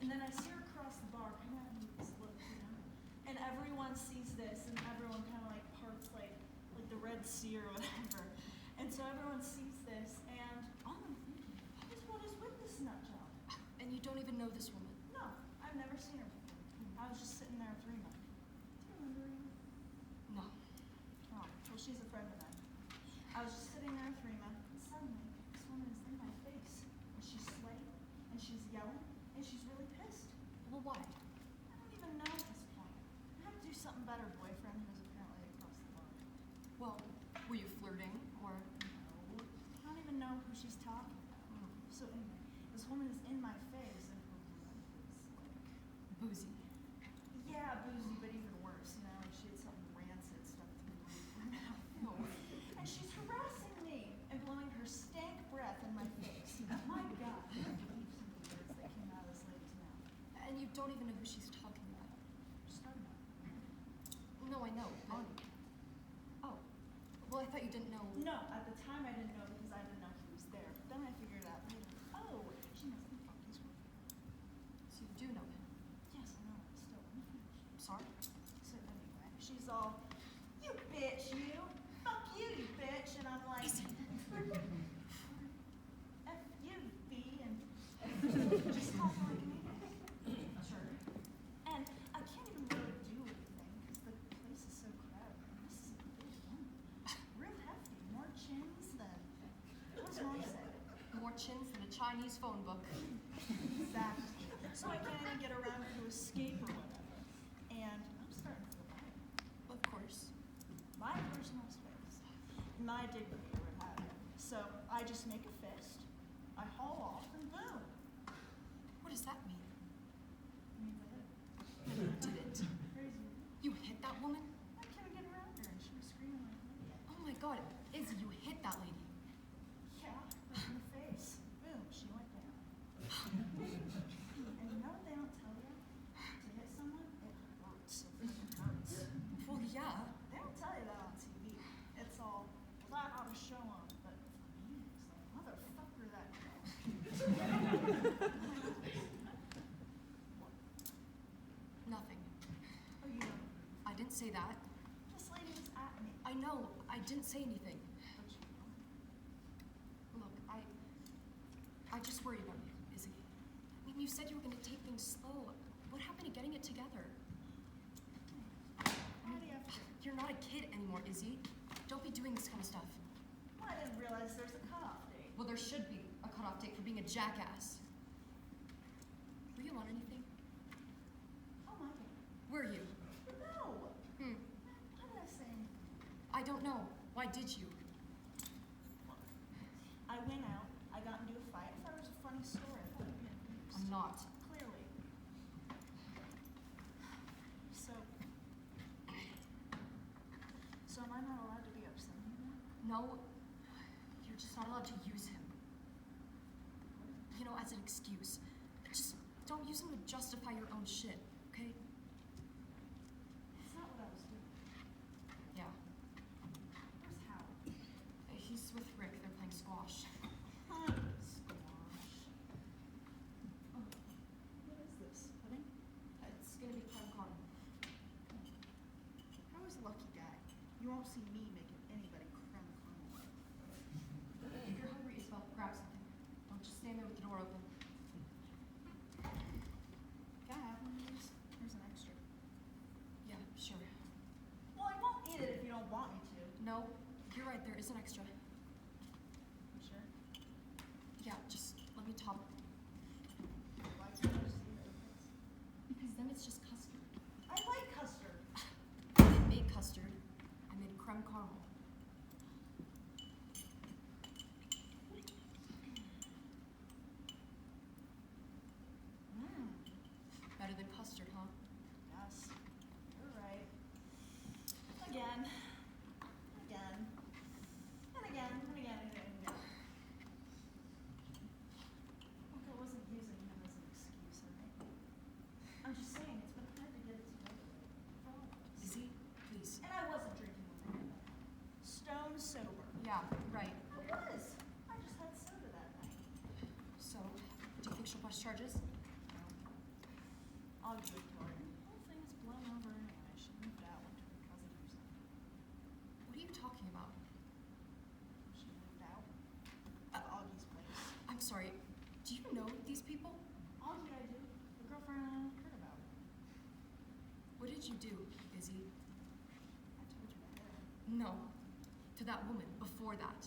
And then I see her across the bar, kind of at me with this look, you know? And everyone sees this, and everyone kind of like parts like the Red Sea or whatever. And so everyone sees this, and all I'm thinking is, what is with this nut job? And you don't even know this woman? No, I've never seen her before. I was just sitting there with Rima. Do you remember Rima? No. Oh, well, she's a friend of mine. I was just sitting there with Rima, and suddenly, this woman is in my face. And she's sweaty, and she's yelling, and she's really pissed. Well, why? I don't even know at this point. I had to do something better, boyfriend who's apparently across the bar. Well, were you flirting, or? No, I don't even know who she's talking about. So anyway, this woman is in my face, and her breath is like... Boozy. Yeah, boozy, but even worse, you know, like she had something rancid stuff to her mouth. No. And she's harassing me and blowing her stank breath in my face. My God, I can't believe some of the words that came out of this lady's mouth. And you don't even know who she's talking about? Started out. No, I know. Oh. Well, I thought you didn't know. No, at the time I didn't know because I didn't know he was there. But then I figured out later, oh, she must be fucking sweet. So you do know him? Yes, I know, still. Sorry? So anyway, she's all, you bitch, you. Fuck you, you bitch. And I'm like, F you, B. And just talking like an idiot. Sure. And I can't even really do anything because the place is so crowded. And this is a big one. Real hefty. More chins than, what does mom say? More chins than a Chinese phone book. Exactly. So I can't even get around to escape or whatever. And I'm starting to feel bad. Of course. My personal space, my dignity, or what have you. So I just make a fist, I haul off, and boom. What does that mean? I mean, what? No, you didn't. Crazy. You hit that woman? I couldn't get around her, and she was screaming like an idiot. Oh my God, Izzy, you hit that lady. Yeah, right in the face. Boom, she went down. And you know what they don't tell you? To hit someone, it hurts. It hurts. Well, yeah. They don't tell you that on TV. It's all, well, that ought to show on, but for me, it's like, motherfucker, that girl. Nothing. Oh, you know, I didn't say that. this lady was at me. I know, I didn't say anything. But you know, Look, I just worry about you, Izzy. I mean, you said you were going to take things slow. What happened to getting it together? why do you have to? You're not a kid anymore, Izzy. Don't be doing this kind of stuff. Well, I didn't realize there's a cutoff date. Well, there should be a cutoff date for being a jackass. Were you on anything? Oh my God. Were you? No. Hmm. Why did I say anything? I don't know. Why did you? I went out. I got into a fight. I thought it was a funny story. I thought it'd be amused. I'm not. Clearly. So am I not allowed to be upset anymore? No, you're just not allowed to use him. You know, as an excuse. Just don't use him to justify your own shit, okay? That's not what I was doing. Yeah. Where's Howard? He's with Rick. They're playing squash. Squash. Oh, what is this? Pudding? It's gonna be creme corn. How is lucky guy? You won't see me making anybody creme caramel. If you're hungry, Isabel, grab something. Don't just stand there with the door open. Can I have one of these? Here's an extra. Yeah, sure. Well, I won't eat it if you don't want me to. No, you're right. There is an extra. You sure? Yeah, just let me top it. Why can't I just eat it? Because then it's just custard. I like custard. I didn't make custard. I made creme caramel. Mmm. Better than custard, huh? Yes. You're right. Again. Again. And again. And again. And again. And again. Look, I wasn't using him as an excuse, right? I'm just saying it's been hard to get it together for all of us. Izzy, please. And I wasn't drinking when I did that. Stone sober. Yeah, right. I was. I just had soda that night. So, do you think she'll press charges? No. Augie would kill her. The whole thing is blown over anyway. She moved out, went to her cousin or something. What are you talking about? She moved out to Augie's place. I'm sorry, do you know these people? Augie, I do. The girlfriend I heard about. What did you do, Izzy? I told you about her. No, to that woman before that.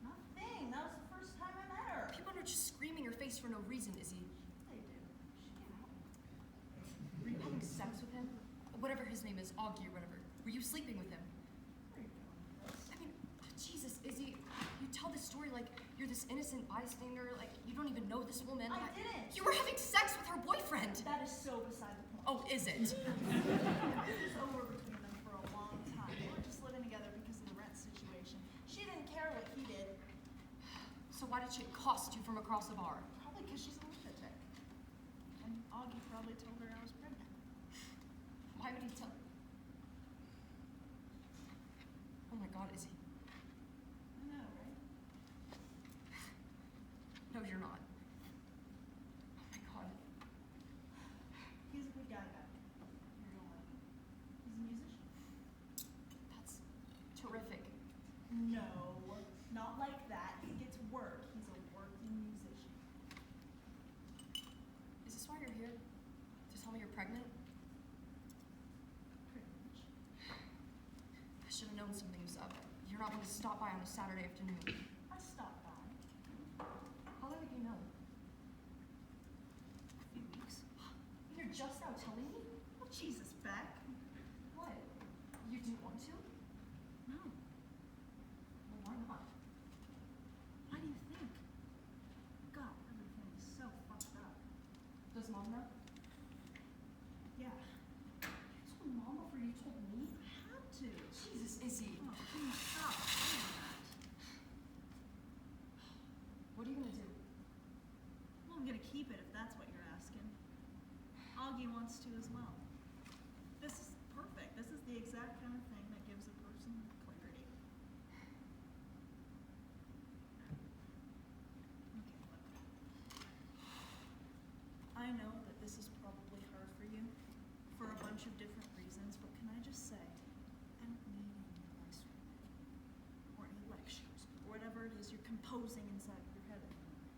Nothing. That was the first time I met her. People are just screaming your face for no reason, Izzy. They do. She came out. Were you having sex with him? Whatever his name is, Augie or whatever. Were you sleeping with him? Where are you going with this? I mean, Jesus, Izzy, you tell this story like you're this innocent bystander, like you don't even know this woman. I didn't. You were having sex with her boyfriend. That is so beside the point. Oh, is it? It was over between them for a long time. They were just living together because of the rent situation. She didn't care what he did. So why did she accost you from across the bar? Probably because she's a lunatic. And Augie probably told her I was pregnant. Why would he tell? Oh my God, Izzy. I know, right? No, you're not. Oh my God. He's a good guy. You're gonna like him. He's a musician. That's terrific. No, not like that. He gets work. He's a working musician. Is this why you're here? To tell me you're pregnant? Pretty much. I should have known something was up. You're not going to stop by on a Saturday afternoon. I stopped by How long have you known? a few weeks. You're just now telling me? Oh, Jesus, Beck. What? You didn't want to? No. Well, why not? Why do you think? God, everything is so fucked up. Does Mom know? Yeah. You told Mom before you told me? I had to. Jesus, Izzy. Oh, please stop saying that. What are you going to do? Well, I'm gonna keep it if that's what you're asking. Augie wants to as well. This is perfect. This is the exact kind of thing that gives a person clarity. Okay, look. I know that this is probably hard for you for a bunch of different reasons, but can I just say, I don't need any advice right now. Or any lectures, or whatever it is you're composing inside of your head at the moment.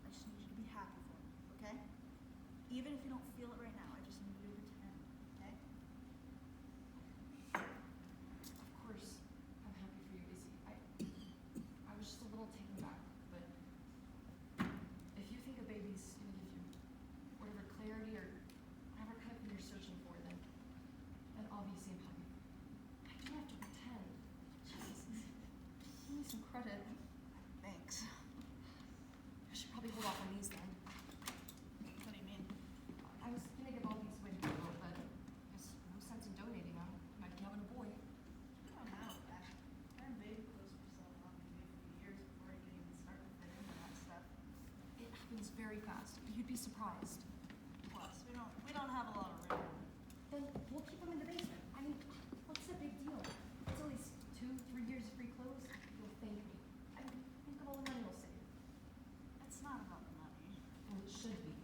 I just need you to be happy for me, okay? Even if you don't feel it right now, I just need you to pretend, okay? Of course, I'm happy for you, Izzy. I was just a little taken back, but if you think a baby's going to give you whatever clarity or whatever kind of thing you're searching for, then obviously I'm happy. I don't have to pretend. Jesus, give me some credit. Thanks. I should probably hold off on these then. What do you mean? I was gonna give all these away to people, but there's no sense in donating them. Might be having a boy. I don't know, Beck. Wearing baby clothes for so long can be for years before you can even start to fit into that stuff. It happens very fast. You'd be surprised. Plus, we don't have a lot of room. Then we'll keep them in the basement. I mean, what's the big deal? It's at least 2-3 years of free clothes. You'll thank me. I mean, think of all the money we'll save. It's not about the money. Well, it should be.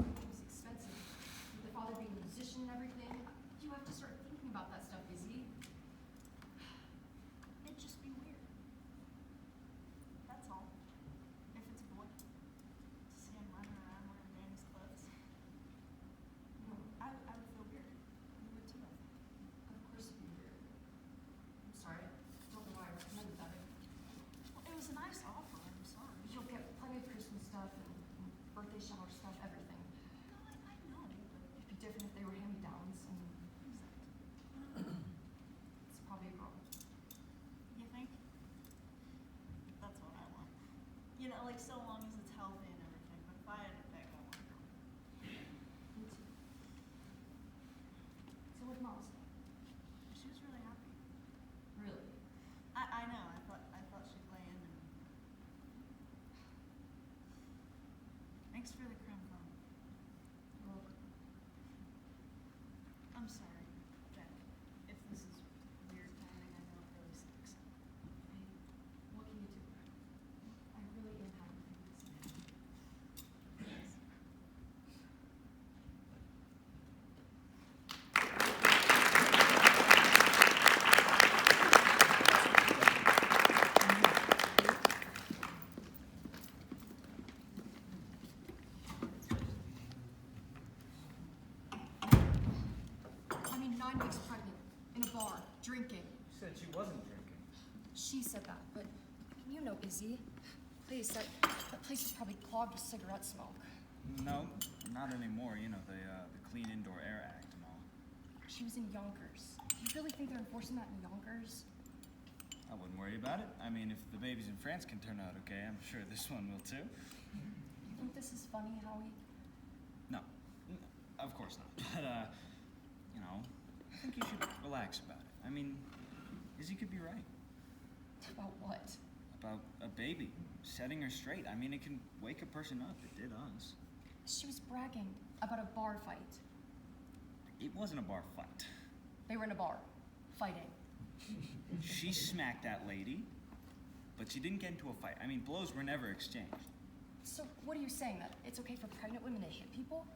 It's expensive. With the father being a musician and everything, you have to start thinking about that stuff, Izzy. It'd just be weird. That's all. If it's a boy. To see him running around wearing Danny's clothes. No, I would feel weird. You would too, I think. of course it'd be weird. I'm sorry. I don't know why I recommended that. Well, it was a nice offer. I'm sorry. You'll get plenty of Christmas stuff and birthday shower stuff, everything. No, I know, but It'd be different if they were hand-me-downs, and it's probably a girl. you think? That's what I want. You know, like so long as it's healthy and everything. But if I had to pick, I want a girl. Me too. So what did Mom say? She was really happy. Really? I know. I thought she'd lay in and. Thanks for the creme brulee. Well, I'm sorry, Beck. If this is weird timing, I know it really sucks. what can you do? I really am happy for you. Yes. 9 weeks pregnant, in a bar, drinking. She said she wasn't drinking. She said that, but you know Izzy. That place is probably clogged with cigarette smoke. No, not anymore. You know, the Clean Indoor Air Act and all. She was in Yonkers. Do you really think they're enforcing that in Yonkers? I wouldn't worry about it. I mean, if the babies in France can turn out okay, I'm sure this one will too. You think this is funny, Howie? No, of course not. But, you know, I think you should relax about it. I mean, Izzy could be right. About what? About a baby, setting her straight. I mean, it can wake a person up. It did us. She was bragging about a bar fight. It wasn't a bar fight. They were in a bar, fighting. She smacked that lady, but she didn't get into a fight. I mean, blows were never exchanged. So what are you saying, that it's okay for pregnant women to hit people?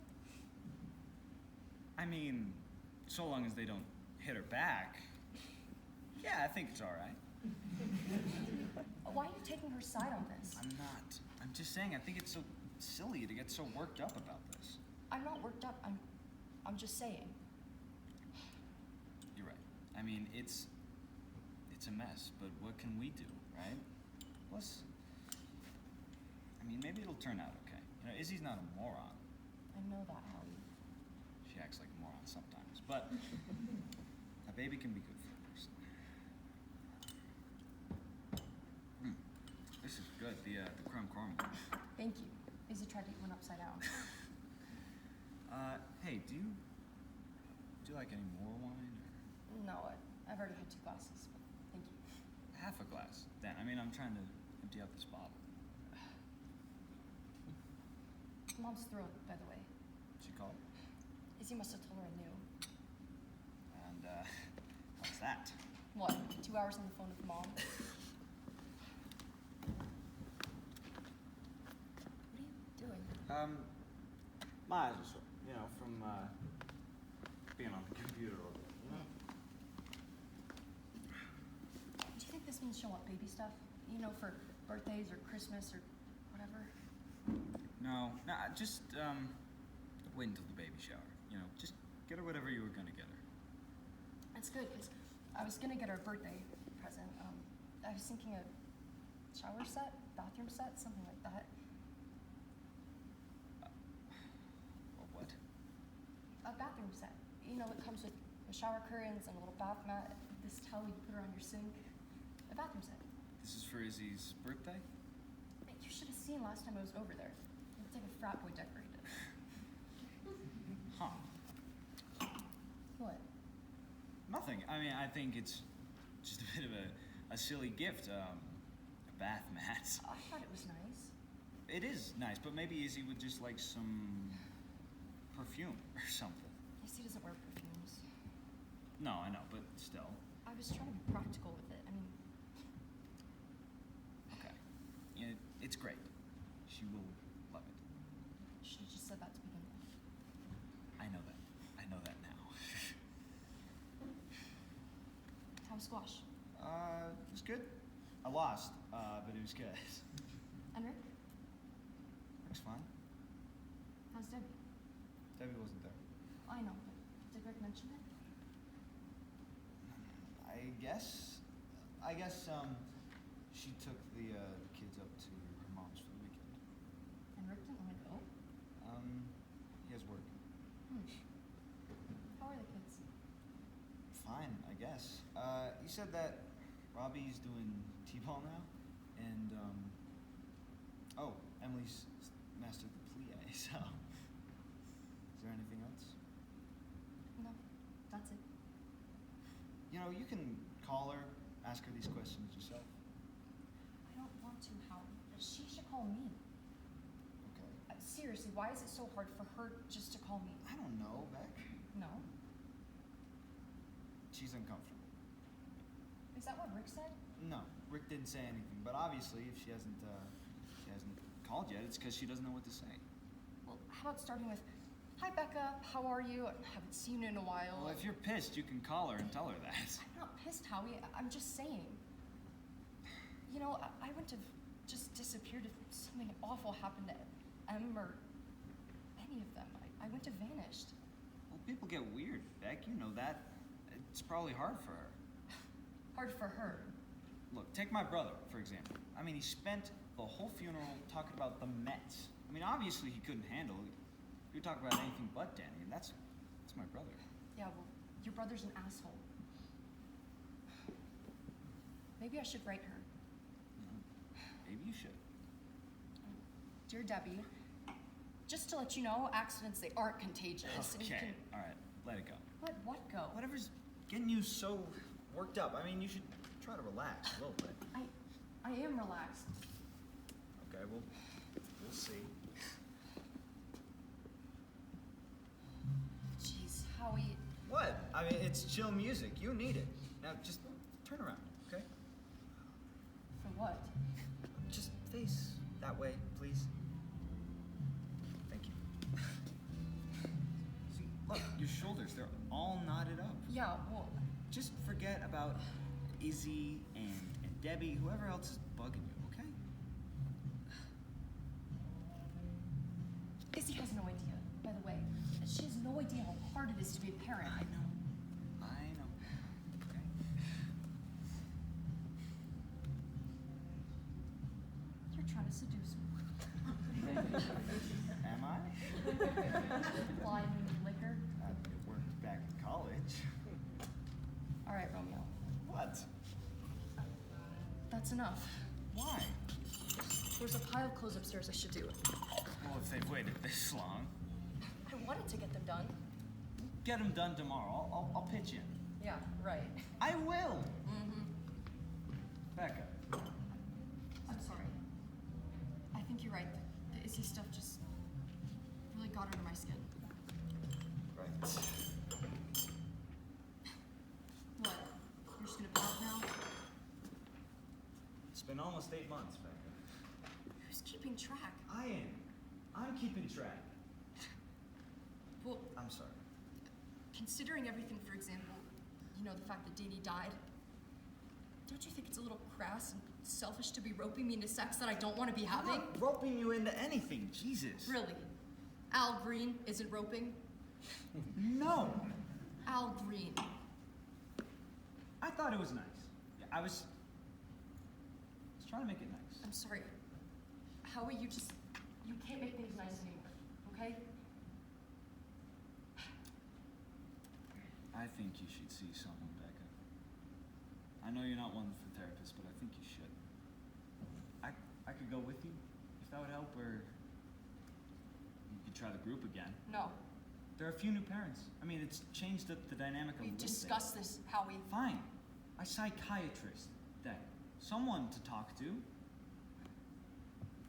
I mean, so long as they don't hit her back. Yeah, I think it's all right. Why are you taking her side on this? I'm not. I'm just saying, I think it's so silly to get so worked up about this. I'm not worked up. I'm just saying. You're right. I mean, it's a mess, but what can we do, right? Plus, I mean, maybe it'll turn out okay. You know, Izzy's not a moron. I know that, Howie. She acts like a moron sometimes, but a baby can be good for a person. This is good, the crumb caramel. Thank you. Izzy tried to eat one upside down. Hey, do you like any more wine? Or? No, I've already had 2 glasses. Thank you. Half a glass, then. I mean, I'm trying to empty out this bottle. Mom's thrilled, by the way. She called? Izzy must have told her I knew. And, what's that? What, 2 hours on the phone with Mom? What are you doing? My eyes are sore, you know, from, being on the computer all day, you know? Do you think this means she'll want baby stuff? You know, for birthdays or Christmas or whatever? No, just, wait until the baby shower. You know, just get her whatever you were gonna get her. That's good, because I was gonna get her a birthday present. I was thinking a shower set, bathroom set, something like that. What? A bathroom set. You know, it comes with the shower curtains and a little bath mat, this towel you put her on your sink. A bathroom set. This is for Izzy's birthday? You should have seen last time I was over there. It's like a frat boy decorated. Huh. What? Nothing. I mean, I think it's just a bit of a silly gift, a bath mat. I thought it was nice. It is nice, but maybe Izzy would just like some perfume or something. Izzy doesn't wear perfumes. No, I know, but still. I was trying to be practical with it. I mean, Okay. You know, it's great. She will love it. you should have just said that to begin with. I know that. I know that now. How was squash? It was good. I lost, but it was good. And Rick? Rick's fine. How's Debbie? Debbie wasn't there. I know, but did Rick mention it? I guess, she took the kids up to her mom's for the weekend. And Rick didn't want to go? He has work. How are the kids? Fine, I guess. He said that Robbie's doing T-ball now, and, Emily's mastered the plie, so. Is there anything else? No, that's it. You know, you can call her, ask her these questions yourself. I don't want to, Howie. She should call me. Okay. Seriously, why is it so hard for her just to call me? I don't know, Beck. No? She's uncomfortable. Is that what Rick said? No, Rick didn't say anything, but obviously if she hasn't called yet, it's because she doesn't know what to say. Well, how about starting with, "Hi, Becca, how are you? I haven't seen you in a while." Well, if you're pissed, you can call her and tell her that. I'm not pissed, Howie. I'm just saying. You know, I wouldn't have just disappeared if something awful happened to Em or any of them. I wouldn't have vanished. Well, people get weird, Beck. You know that. it's probably hard for her. Hard for her. Look, take my brother, for example. I mean, he spent the whole funeral talking about the Mets. I mean, obviously he couldn't handle it. He would talk about anything but Danny, and that's my brother. Yeah, well, your brother's an asshole. Maybe I should write her. Maybe you should. Dear Debbie, just to let you know, accidents, they aren't contagious. And you Okay, can... all right, let it go. What go? Whatever's getting you so worked up. I mean, you should try to relax a little bit. I am relaxed. Okay, we'll see. Jeez, Howie. What? I mean, it's chill music. You need it. Now, just turn around, okay? For what? Just face that way, please. Thank you. See, look, your shoulders, they're all knotted up. Yeah, well, Just forget about Izzy and Debbie, whoever else is bugging you, okay? Izzy has no idea, by the way. She has no idea how hard it is to be a parent. I know. Okay. You're trying to seduce me. Am I? Blind liquor. It worked back in college. All right, Romeo. What? That's enough. Why? There's a pile of clothes upstairs I should do. Well, if they've waited this long, I wanted to get them done. get them done tomorrow. I'll pitch in. Yeah, right. I will. Mm-hmm. Becca. I'm sorry. I think you're right. The Izzy stuff just really got under my skin. Right. What? You're just gonna pout now? It's been almost 8 months, Becca. Who's keeping track? I am. I'm keeping track. Well, I'm sorry. considering everything, for example, you know, the fact that Danny died, don't you think it's a little crass and selfish to be roping me into sex that I don't want to be I'm having? not roping you into anything, Jesus. Really? Al Green isn't roping? No. Al Green. I thought it was nice. Yeah, I was trying to make it nice. I'm sorry. Howie, you can't make things nice anymore, okay? I think you should see someone, Becca. I know you're not one for therapists, but I think you should. I could go with you, if that would help, or you could try the group again. No. There are a few new parents. I mean, it's changed the dynamic a We've little discussed this, Howie. bit. Fine. A psychiatrist, then. Someone to talk to.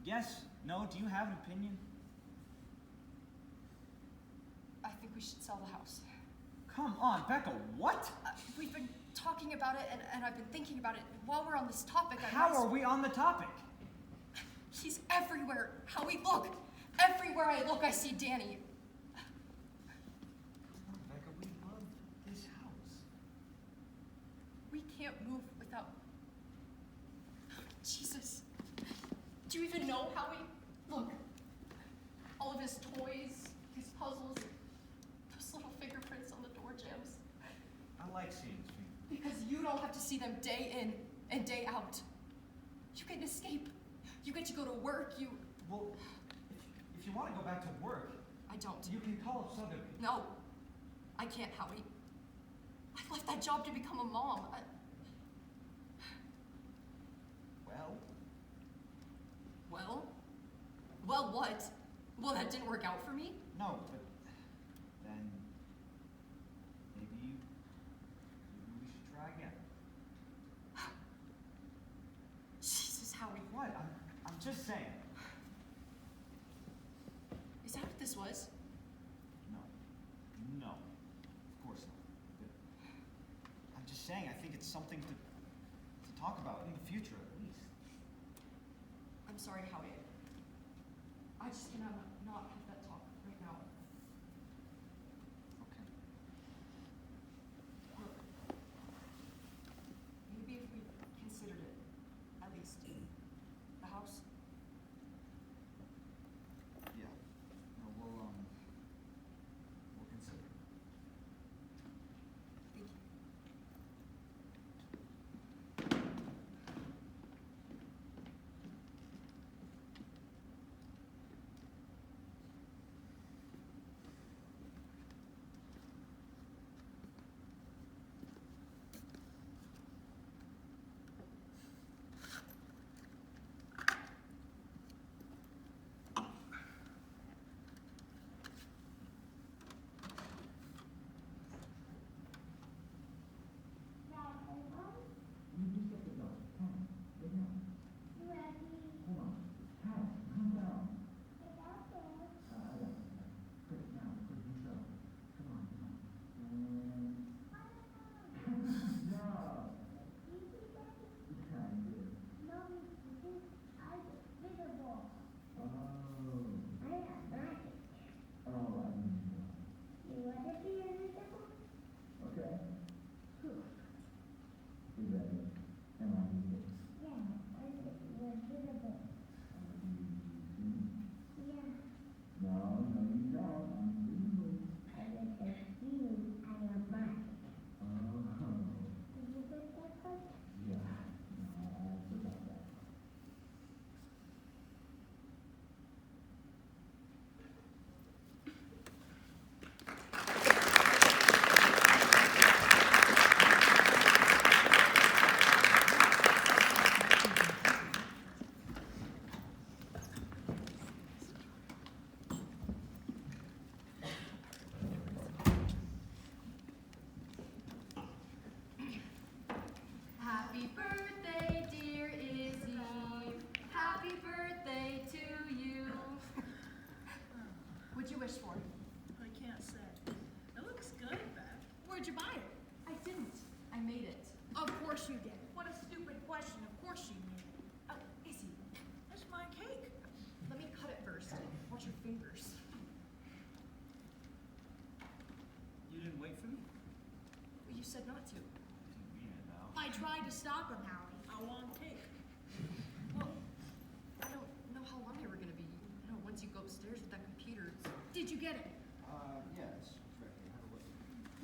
Yes, no, do you have an opinion? I think we should sell the house. Come on, Becca, what? We've been talking about it, and I've been thinking about it. While we're on this topic, How are we on the topic? She's everywhere. Howie, look! Everywhere I look, I see Danny. Come on, Becca, we love this house. We can't move without... Jesus. Do you even know, Howie? Look. All of his toys, his puzzles, those little fingerprints on the door jambs. I like seeing his feet. Because you don't have to see them day in and day out. You get an escape. You get to go to work. Well, if you want to go back to work, I don't. you can call up Sotheby. No. I can't, Howie. I left that job to become a mom. Well, what? Well, that didn't work out for me? No, but then maybe we should try again. Jesus, Howie. What? I'm just saying. Is that what this was? No, of course not. But I'm just saying. I think it's something to talk about in the future, at least. I'm sorry, Howie. I just cannot not have that talk right now. Okay. Look, maybe if we considered it, at least, the house. Yeah. No, we'll consider. Thank you. yours for? I can't say. It looks good, Beth. Where'd you buy it? I didn't. I made it. Of course you did. What a stupid question. Of course you made it. Oh, Izzy, It's my cake. let me cut it first. Watch your fingers. You didn't wait for me? Well, you said not to. Didn't mean it, though. I tried to stop him, Howie. I want cake. Well, I don't know how long you were gonna be. You know, once you go upstairs with that computer, it's... Did you get it? Yeah, it's right here. Have a look.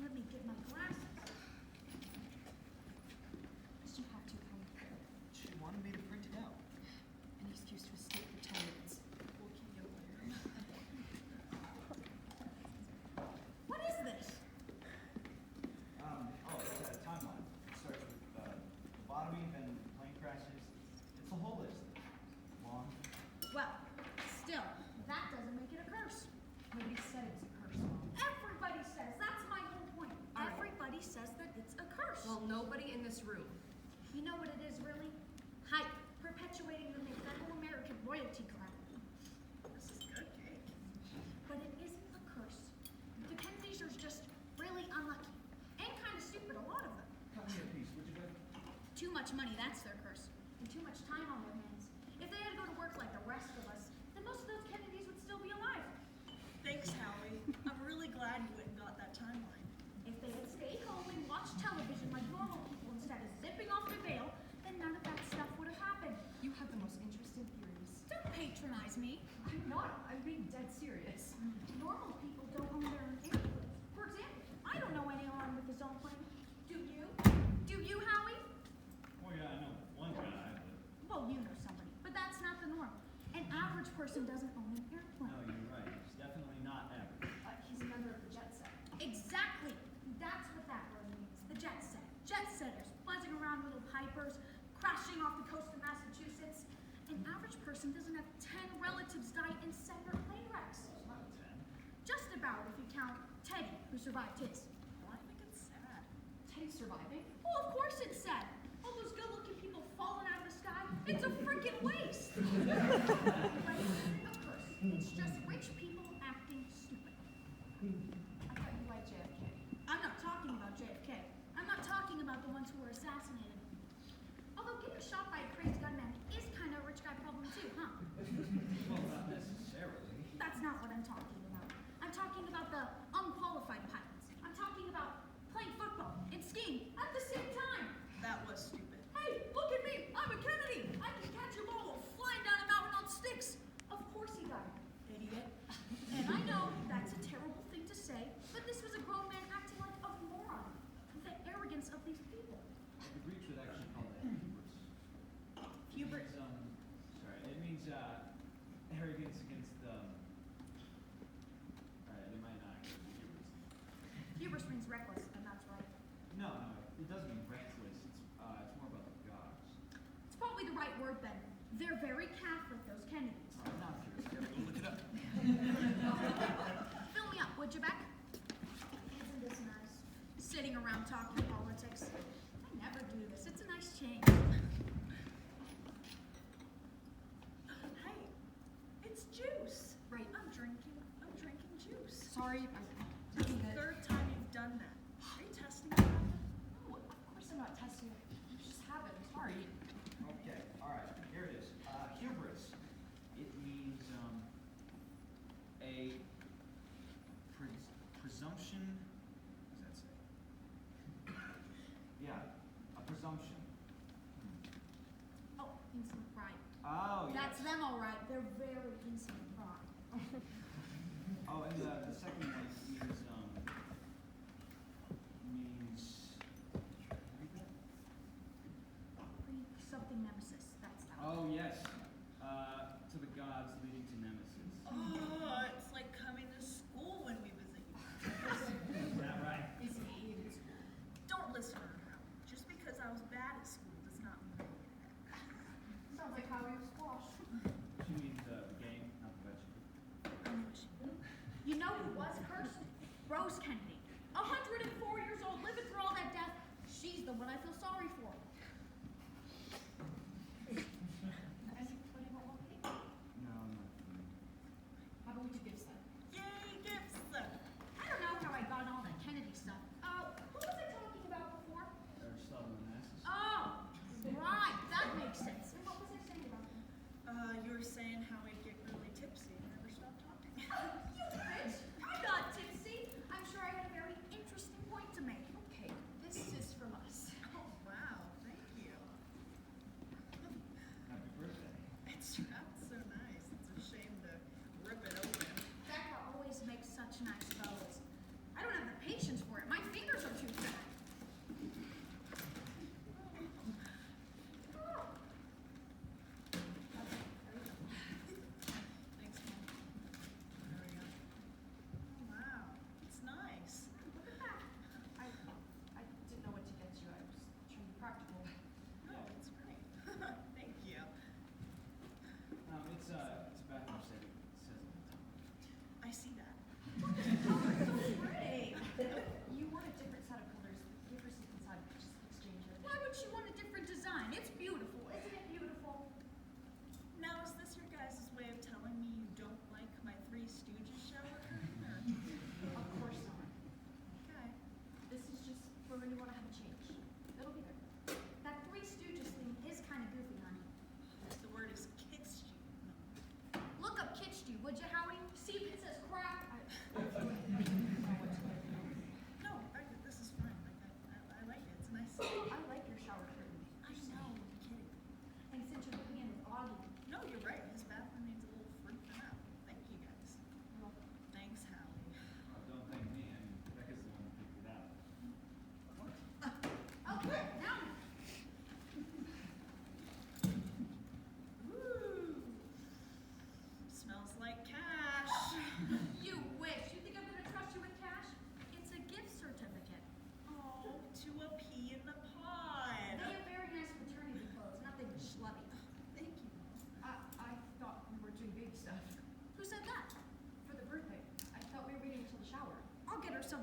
Let me get my glasses. Did you have to come? She wanted me to print it out. An excuse to escape for 10 minutes. Okay, no wonder. What is this? It's a timeline. It starts with lobotomy, then plane crashes. It's a whole list. Long. Well, still, that doesn't make it a curse. Nobody said it was a curse, Mom. Everybody says. That's my whole point. All right. Everybody says that it's a curse. Well, nobody in this room. You know what it is, really? Hype. Perpetuating the American royalty clan. This is good cake. But it isn't a curse. The Kennedys are just really unlucky. And kind of stupid, a lot of them. Cut me a piece, would you, Beth? Too much money, that's their curse. And too much time on their hands. If they had to go to work like the rest of us, then most of those Kennedys would still be alive. Thanks, Howie. I'm really glad you went and got that timeline. If they had stayed home and watched television like normal people instead of zipping off the veil, then none of that stuff would have happened. You have the most interesting theories. Don't patronize me. I'm not. I'm being dead serious. Normal people don't own their own airplanes. For example, I don't know anyone with his own plane. Do you? Do you, Howie? Well, yeah, I know one guy, but... Well, you know somebody, but that's not the norm. An average person doesn't own an airplane. No, you're right. It's definitely not average. He's a member of the jet set. Exactly. That's what that word means. The jet set. Jet setters, buzzing around little pipers, crashing off the coast of Massachusetts. An average person doesn't have 10 relatives die in separate plane wrecks. It's not 10. Just about if you count Teddy, who survived his. Well, I think it's sad. Teddy's surviving? Well, of course it's sad. All those good-looking people falling out of the sky. It's a freaking waste. But it isn't a curse. It's just rich people acting stupid. I thought you liked JFK. I'm not talking about JFK. I'm not talking about the ones who were assassinated. Although getting shot by a crazy gunman is kind of a rich guy problem too, huh? Well, not necessarily. That's not what I'm talking about. I'm talking about the unqualified pilots. I'm talking about playing football and skiing at the same time. That was stupid. Hey, look at me! I'm a Kennedy! I can catch a ball flying down a mountain on sticks! Of course he died, idiot. And I know that's a terrible thing to say, but this was a grown man acting like a moron. The arrogance of these people. The Greeks would actually call that hubris. Hubris. It means arrogance against Alright, they might not actually be hubris. Hubris means reckless, and that's right. No, it doesn't mean reckless. It's more about the gods. It's probably the right word then. They're very Catholic, those Kennedys. I'm not curious. I gotta go look it up. Fill me up, would you, Beck? Isn't this nice? Sitting around talking politics. I never do this. It's a nice change. Hey, it's juice. Right. I'm drinking juice. Sorry, I'm That's taking the it. third time you've done that. Are you testing me? No, of course I'm not testing it. You just have it. I'm sorry. Okay, alright, here it is. Hubris. It means a presumption. What does that say? Yeah, a presumption. Oh, insolent pride. Oh, yes. That's them, all right. They're very insolent pride. Oh, and the second one means read that? Something nemesis. That's that. Oh yes. To the gods leading to nemesis. Oh, it's like coming to school when we visit you. Is that right? Is he in school? Don't listen to her, Howie. Just because I was bad at school does not mean I did that. Sounds like how he was squash. She means the game, not the vegetable. I knew she would. You know who was cursed? Rose Kennedy. 104 years old, living through all that death. She's the one I feel sorry for. Anybody want one cake? No, not for me. How about we do gifts then? Yay,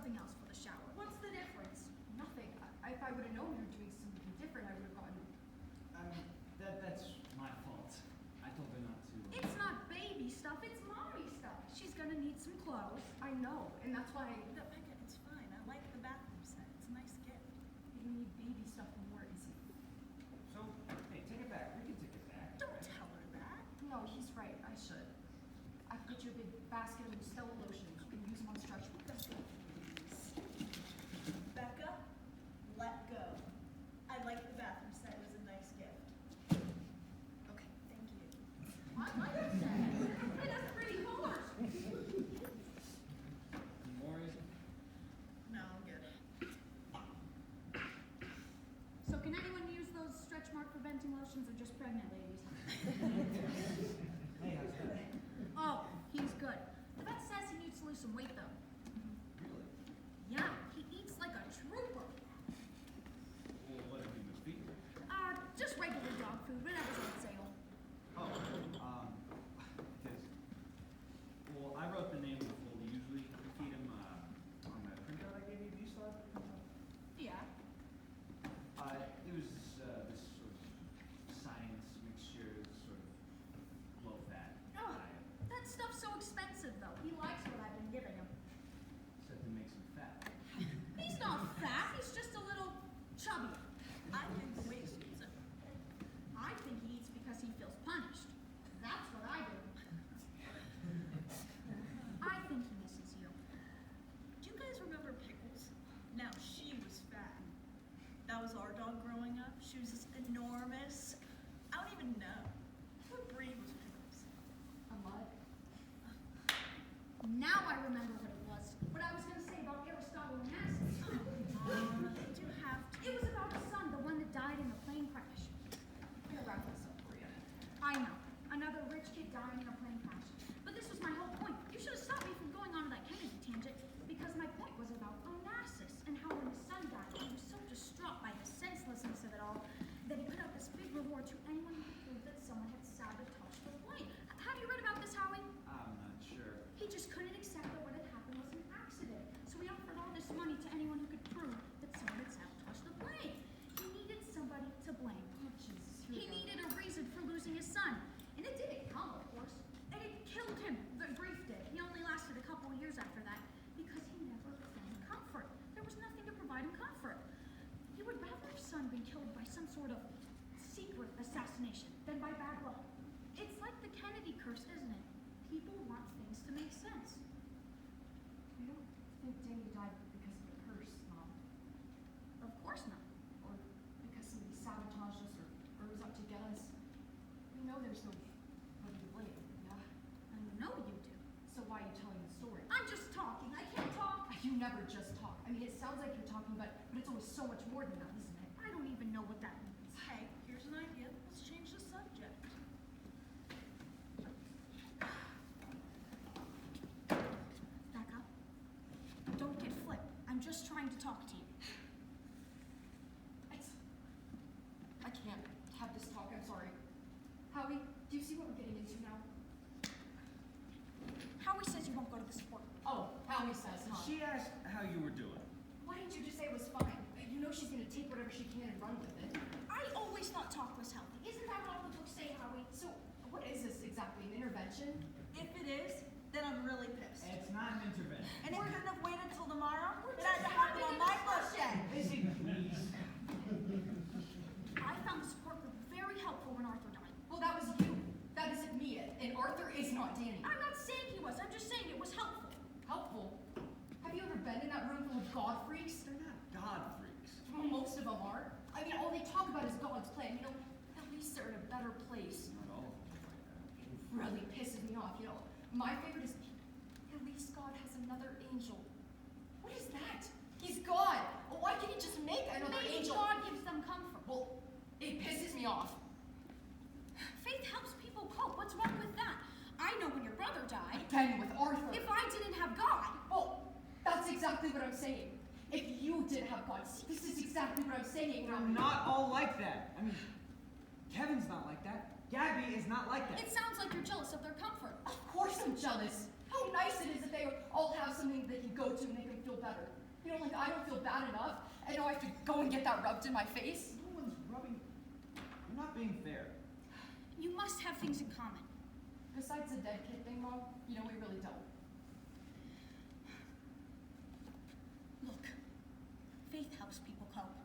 something else for the shower. What's the difference? Nothing. If I would have known you were doing something different, I would have gotten. That's my fault. I told her not to. It's not baby stuff, it's mommy stuff. She's gonna need some clothes. I know, and that's why No, Becca, it's fine. I like the bathroom set. It's a nice gift. you need baby stuff more easy. So, hey, take it back. We can take it back. Don't tell her that. No, he's right. I should. I've got you a big basket of Stella lotions. You can use them on stretch. Becca, let go. I like the bathroom set. It was a nice gift. Okay, thank you. I like it. It has pretty colors. More easy? No, I'm good. So can anyone use those stretch mark preventing lotions or just pregnant ladies? Hey, how's that? Oh, he's good. The vet says he needs to lose some weight though. Really? Yeah, he eats like a trooper. Well, what have you been feeding? Just regular dog food, whatever's on sale. Oh, because, well, I wrote the name of what we usually feed him on that printout I gave you. Do you still have the printout? Yeah. It was this sort of science mixture, sort of low-fat Oh, diet. that stuff's so expensive though. He likes what I've been giving him. Said to make some fat. He's not fat, he's just a little chubby. I think the way suits him. I think he eats because he feels punished. That's what I do. I think he misses you. Do you guys remember Pickles? Now, she was fat. That was our dog growing up. She was just enormous. I don't even know. What breed was Pickles? A mud. Now I remember what it was. What I was going to say about Aristotle and acids. Did you have to? It was about his son, the one that died in the plane crash. I'm gonna wrap this up for you. I know. Another rich kid dying in a plane crash. But this was my whole point. You should have stopped me from going on to that Kennedy tangent because my point was about Onassis and how when his son died, he was so distraught by the senselessness of it all that he put out this big reward to anyone who could prove that someone had sabotaged the plane. Have you read about this, Howie? I'm not sure. He just couldn't accept that what had happened was an accident. So he offered all this money to anyone who could prove that someone had sabotaged the plane. He needed somebody to blame. Oh, Jesus. Here He we go. needed a reason for losing his son. And it didn't come, of course. And it killed him. The grief did. He only lasted a couple of years after that because he never found comfort. There was nothing to provide him comfort. He would rather his son been killed by some sort of secret assassination than by bad luck. It's like the Kennedy curse, isn't it? People want things to make sense. I don't think Danny died because of the curse, Mom. Of course not. Or because somebody sabotaged us or was out to get us. We know there's nobody to blame, yeah? I know you do. So why are you telling the story? I'm just talking. I can't talk. You never just talk. I mean, it sounds like you're talking, but it's always so much more than that, isn't it? I don't even know what that means. Hey, here's an idea. Let's change the subject. Back up. Don't get flipped. I'm just trying to talk to you. I can't have this talk, I'm sorry. Howie, do you see what we're getting into now? Howie says you won't go to the sport. Oh, Howie says, huh? She asked how you were doing. Why didn't you just say it was fine? You know she's gonna take whatever she can and run with it. I always thought talk was healthy. Isn't that what all the books say, Howie? So, what is this exactly? An intervention? If it is, then I'm really pissed. It's not an intervention. And it couldn't have waited till tomorrow? We're It had to just happen on having a my discussion. birthday. Lizzie, please. I found the support group very helpful when Arthur died. Well, that was you. That isn't me. And Arthur is not Danny. I'm not saying he was. I'm just saying it was helpful. Helpful. Have you ever been in that room full of God freaks? They're not God freaks. Well, most of them are. I mean, all they talk about is God's plan. You know, at least they're in a better place. Not all of them are like that. It really pisses me off. You know, my favorite is at least God has another angel. What is that? He's God. Well, why can't he just make another Maybe angel? God gives them comfort. Well, it pisses me off. Faith helps people cope. What's wrong with that? I know when your brother died. Again with Arthur. If I didn't have God, Well, that's exactly what I'm saying. If you didn't have God, see, this is exactly what I'm saying. They're not all like that. I mean, Kevin's not like that. Gabby is not like that. it sounds like you're jealous of their comfort. Of course I'm jealous. how nice it is that they all have something they can go to and make them feel better. You know, like I don't feel bad enough. I know I have to go and get that rubbed in my face. No one's rubbing. You're not being fair. You must have things in common. Besides the dead kid thing, Mom, you know, we really don't. Look, faith helps people cope.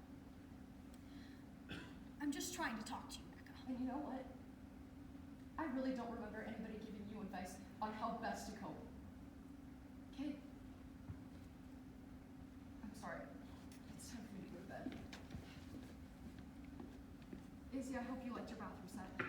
I'm just trying to talk to you, Becca. And you know what? I really don't remember anybody giving you advice on how best to cope. Kid, I'm sorry. It's time for me to go to bed. Izzy, I hope you liked your bathroom set.